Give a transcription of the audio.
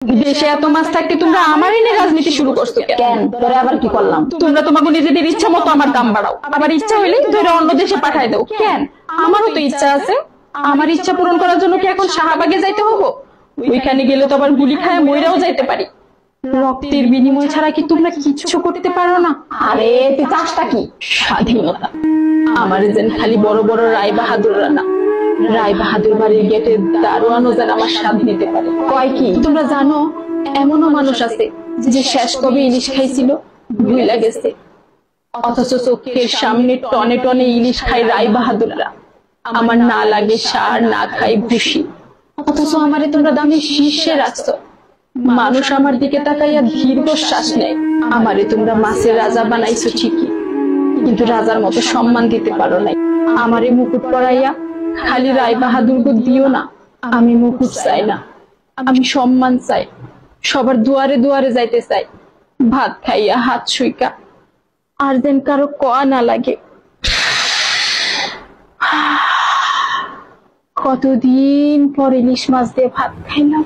দেশে এত মাছ থাকতে তোমরা আমার এনে রাজনীতি শুরু করছো কেন তোরে আবার কি করলাম? তোমরা তোমাকে নিজেদের ইচ্ছা মতো আমার দাম বাড়াও, আবার ইচ্ছা হইলে ধরে অন্য দেশে পাঠায় দাও। কেন? আমারও তো ইচ্ছা আছে। আমার ইচ্ছা পূরণ করার জন্য কি এখন শাহবাগে যাইতে হবো? ওইখানে গেলে তো আবার গুলি খায় মইরাও যাইতে পারি। রক্তের বিনিময় ছাড়া কি তোমরা কিচ্ছু করতে পারো না? আরে তুই চাষটা কি? স্বাধীনতা। আমার যেন খালি বড় বড় রায় বাহাদুররা না, রায় বাহাদুর বাড়ির গেটে দারোয়ানও যেন আমার স্বাদ নিতে পারে। কয় কি? তোমরা জানো এমনও মানুষ আছে যে শেষ কবে ইলিশ খাইছিল ভুইলা গেছে, অথচ চোখের সামনে টনে টনে ইলিশ খায় রায় বাহাদুররা। আমার না লাগে সার, না খাই ভুসি, অথচ আমারে তোমরা দামের শীর্ষে রাখছো। মানুষ আমার দিকে তাকাইয়া দীর্ঘশ্বাস নেয়। আমারে তোমরা মাছের রাজা বানাইছো ঠিকই, কিন্তু রাজার মতো সম্মান দিতে পারো নাই। আমারে মুকুট পরাইয়া খালি রায় বাহাদুর দিও না। আমি মুকুট চাই না, আমি সম্মান চাই। সবার দুয়ারে দুয়ারে যাইতে চাই, ভাত খাইয়া হাত শুইকা, আর যেন কারো কয়া না লাগে। কতদিন পর ইলিশ মাছ দিয়ে ভাত খাইলাম।